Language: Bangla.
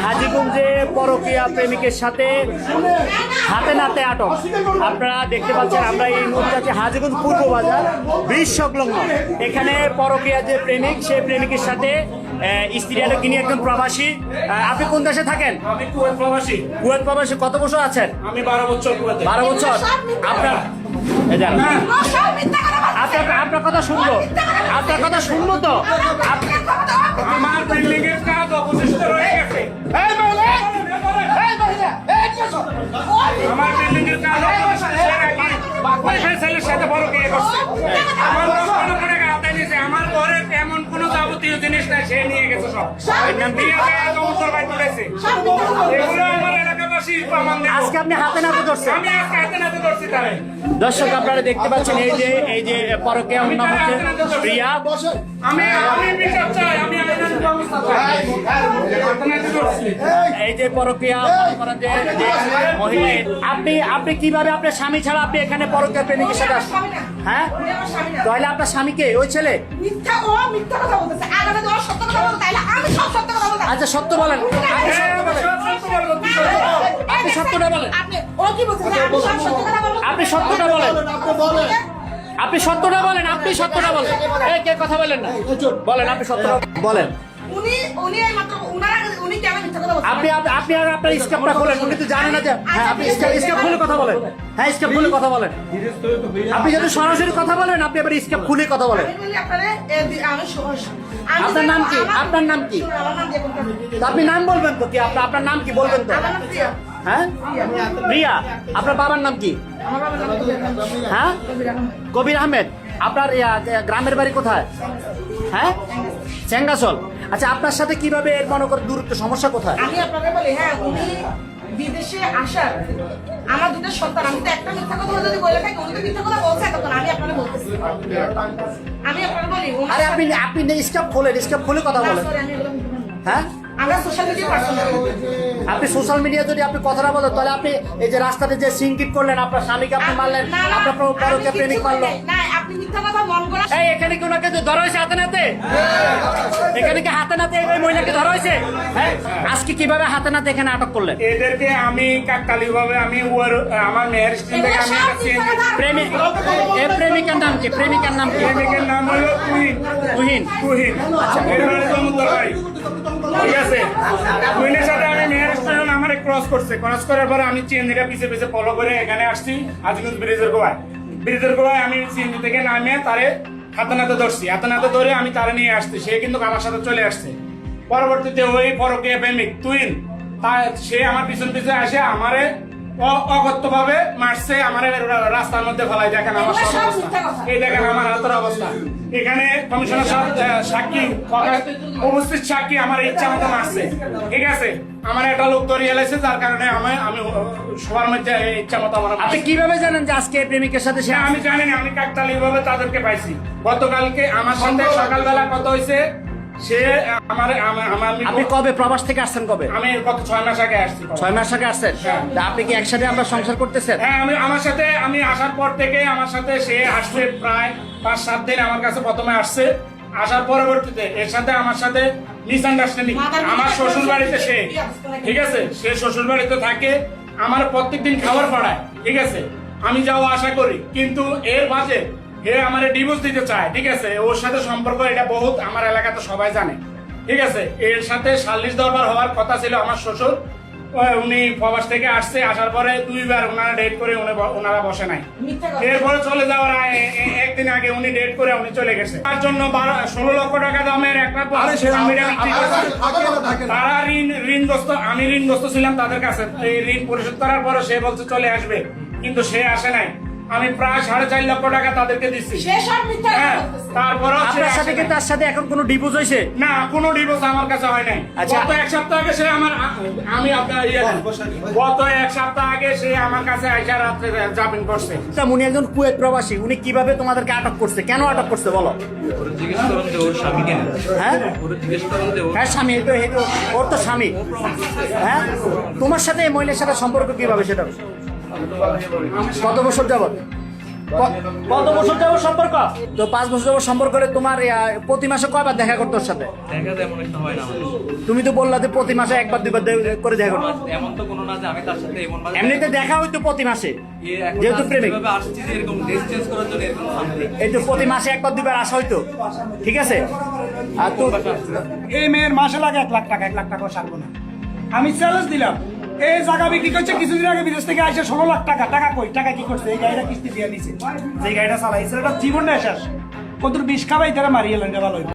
হাজীগঞ্জে পরকীয়া প্রেমিকের সাথে হাতে নাতে আটক। আপনারা দেখতে পাচ্ছেন আমরা এই মুহূর্তে আছি হাজীগঞ্জ পূর্ব বাজার ব্রিজ সংলগ্ন। এখানে পরকীয়া যে প্রেমিক সেই প্রেমিকের সাথে স্ত্রী আলো কিনে একজন প্রবাসী। আপনি কোন দেশে থাকেন? আমি কুয়েত প্রবাসী। কুয়েত প্রবাসী কত বছর আছেন? আমি 12 বছর কুয়েতে। 12 বছর। আপনার আপনার কথা শুনবো, আপনার কথা শুনবো তো। আমার বিল্ডিং এর কাজ অবশিষ্ট রয়ে গেছে। আমার বিল্ডিং এর কাজ ছেলের সাথে বড় কে করছে। আমার 10 টাকা আদায় নিয়েছে। আমার ঘরে এমন কোনো যাবতীয় জিনিস নাই, সে নিয়ে গেছে সব। এগুলো আমার এলাকাবাসী প্রমাণ দেব। আজকে আপনি হাতে নাতে ধরছেন। আমি আজকে হাতে নাতে ধরছি তারে। দর্শক আপনারা দেখতে পাচ্ছেন এই যে পরকীয়া নাম হচ্ছে প্রিয়া। আমি বিচার চাই, আমি আইনের ব্যবস্থা চাই। হাতে নাতে ধরছি। এই যে পরকীয়া করেন যে মহিলা, আপনি কিভাবে আপনার স্বামী ছাড়া আপনি এখানে পরকীয়া প্রেমিকের সাথে আসেন? হ্যাঁ, তাহলে আপনার স্বামীকে ওই ছেলে মিথ্যা কথা বলতেছে। আগামী তো সত্য কথা বলতে, তাইলে আমি সব সত্য কথা বলতে। আচ্ছা সত্য বলেন, আপনি সত্যটা বলেন। আপনি ও কি বলতেছে? আমি সব সত্য কথা বলবো। আপনি সত্যটা বলেন, আপনি সত্যটা বলেন, আপনি সত্যটা বলেন। এই কে কথা বলেন না, বলেন আপনি সত্যটা বলেন। উনি এই মাত্র উনি কেন মিথ্যা কথা বলছেন? আপনি আর আপনার স্ক্যাপটা খোলেন। উনি তো জানেন না যে হ্যাঁ আপনি স্ক্যাপ খুলে কথা বলেন। হ্যাঁ স্ক্যাপ খুলে কথা বলেন। আপনি যদি সরাসরি কথা বলেন আপনি এবার স্ক্যাপ খুলে কথা বলেন। আমি বলি আপনারে আপনার নাম কি? আপনার নাম কি? আমার নাম দেবন। তো আপনি নাম বলবেন তো কি? আপনার নাম কি বলবেন তো? আমার নাম প্রিয়া। হ্যাঁ প্রিয়া। আপনার বাবার নাম কি? আমার বাবার নাম কবির আহমেদ। হ্যাঁ কবির আহমেদ। আপনার গ্রামের বাড়ি কোথায়? হ্যাঁ চেঙ্গাসল। আচ্ছা আপনার সাথে কিভাবে এর মনে করে দূরত্ব সমস্যা কোথায়? আমি আপনাকে বলি, হ্যাঁ উনি বিদেশে আসার আমার দুটো সন্তান, আমি তো একটা মিথ্যা কথা যদি বলে থাকি, উনি তো মিথ্যা কথা বলছে তখন আমি আপনাকে বলতেছি। আমি আপনাকে বলি আরে আপনি স্ক্যাপ খোলেন, স্ক্যাপ খুলে কথা বলেন। হ্যাঁ আমরা সোশ্যাল মিডিয়া পার্সন। আপনি সোশ্যাল মিডিয়া যদি আপনি কথাটা বলেন তাহলে আপনি এই যে রাস্তাতে যে সিঙ্কিট করলেন, আপনার স্বামীকে আপনি মারলেন, আপনার পরকীয়া প্রেমিক মারলো। না আপনি মিথ্যা কথা মন করা। এই এখানে কি ওনাকে ধরা হয়েছে হাতে নাতে? এখানে কি হাতে নাতে এই মহিলাকে ধরা হয়েছে? হ্যাঁ আজকে কিভাবে হাতে নাতে এখানে আটক করলেন? এদেরকে আমি কাকতালীয়ভাবে আমি আমার মেয়ের স্ত্রী থেকে আমি একটা প্রেমিক এই প্রেমিকার নাম কি? প্রেমিকার নাম কি? প্রেমিকের নাম হলো তুহিন। তুহিন। তুহিন। আচ্ছা এর বাড়ি জমুদ্দার বাড়ি। ঠিক আছে, তুহিনের সাথে আমি মেয়ের স্টেশন আমার ক্রস করছে। ক্রস করার পরে আমি চিএনজিটা পিছে পিছে ফলো করে এখানে আসছি হাজীগঞ্জ ব্রিজের গোয়ায়। ব্রিজের গোয়ায় আমি চিএনজি থেকে নামিয়ে তারে হাতে নাতে ধরছি। হাতে নাতে ধরে আমি তারে নিয়ে আসছি। সে কিন্তু আমার সাথে চলে আসছে। পরবর্তীতে ওই পরকীয়া প্রেমিক তুহিন সে আমার পিছন পিছনে আসে আমারে অগত্যভাবে মারছে। আমার রাস্তার মধ্যে ফেলাই। দেখেন আমার অবস্থা, এই দেখেন আমার হাতের অবস্থা। এখানে কমিশনার সাক্ষী উপস্থিত সাক্ষী আমার ইচ্ছা মতো মারছে। ঠিক আছে, আমার একটা লোক ধরিয়ে এলাইছে, যার কারণে আমি সবার মধ্যে ইচ্ছা মতো আমার। আপনি কিভাবে জানেন যে আজকে প্রেমিকের সাথে সে? আমি জানি না, আমি কাকতালীয়ভাবে তাদেরকে পাইছি। গতকালকে আমার সাথে সকালবেলা কথা হয়েছে। সে আপনি কবে প্রবাস থেকে আসছেন? কবে? আমি গত 6 মাস আগে আসছি। 6 মাস আগে আসছেন? তা আপনি কি একসাথে আমরা সংসার করতেছেন? হ্যাঁ, আমি আসার পর থেকে আমার সাথে সে আসছে প্রায় 5-7 দিন আমার কাছে প্রথমে আসছে। আসার পরবর্তীতে এর সাথে আমার সাথে মিসআন্ডারস্ট্যান্ডিং। আমার শ্বশুর বাড়িতে সে, ঠিক আছে, সে শ্বশুর বাড়িতে থাকে, আমার প্রত্যেকদিন খাবার পড়ায়। ঠিক আছে, আমি যাওয়া আশা করি, কিন্তু এর মাঝে হে আমার ডিভোর্স দিতে চায়। ঠিক আছে, ওর সাথে সম্পর্ক এটা বহুত আমার এলাকাতে সবাই জানে। ঠিক আছে, এর সাথে সালিশ দরবার হওয়ার কথা ছিল। আমার শ্বশুর উনি প্রবাস থেকে আসছে, আসার পরে 2 বার ওনারা ডেট করে ওনারা বসে নাই। এরপরে চলে যাওয়ার একদিন আগে উনি ডেট করে উনি চলে গেছে। তার জন্য 16 লক্ষ টাকা দামের একটা তারা ঋণগ্রস্ত, আমি ঋণগ্রস্ত ছিলাম তাদের কাছে। এই ঋণ পরিশোধ করার পরে সে বলছে চলে আসবে, কিন্তু সে আসে নাই। আমি প্রায় 4.5 লক্ষ টাকা তাদেরকে দিচ্ছি। তারপরে তার সাথে এখন কোনো ডিভোর্স হয়েছে না? কোনো ডিভোর্স আমার কাছে হয় নাই। গত 1 সপ্তাহ আগে সে গত 1 সপ্তাহ আগে সে আমার কাছে আইসা রাত্রে জামিন করছে। উনি একজন কুয়েত প্রবাসী, উনি কিভাবে তোমাদেরকে আটক করছে? কেন আটক করছে বলো? হ্যাঁ হ্যাঁ স্বামী, ওর তো স্বামী। হ্যাঁ, তোমার সাথে এই মহিলার সাথে সম্পর্ক কিভাবে সেটা? কত বছর যাবত? কত বছর যাবো সম্পর্ক? তো 5 বছর যাবো সম্পর্ক করে তোমার প্রতি মাসে কয়বার দেখা করতো ওর সাথে? দেখা তেমন একটা হয় না আমাদের। তুমি তো বললা যে প্রতি মাসে একবার দুইবার করে দেখা করতো। এমন তো কোনো না যে আমি তার সাথে এমন ভাবে এমনিতে দেখা হইতো প্রতি মাসে, এখন যেহেতু প্রেমিক। যেভাবে আসছি যে এরকম ড্রেস চেঞ্জ করার জন্য এরকম something। এই তো প্রতি মাসে একবার দুইবার আসা হইতো, ঠিক আছে? আর তো এই মেয়ের মাসে লাগে 1 লাখ টাকা, 1 লাখ টাকাও ছাড়বো না। আমি চ্যালেঞ্জ দিলাম, এই জায়গা বিক্রি করছে কিছুদিন আগে বিদেশ থেকে আসে 16 লাখ টাকা। টাকা কই? টাকা কি করছে? এই গাড়িটা কিস্তি দিয়ে নিছে, যে গাড়িটা চালাইছে এটা জীবন শেষ। কত বিষ খাবাই তারা মারিয়ে এলেন, ভালো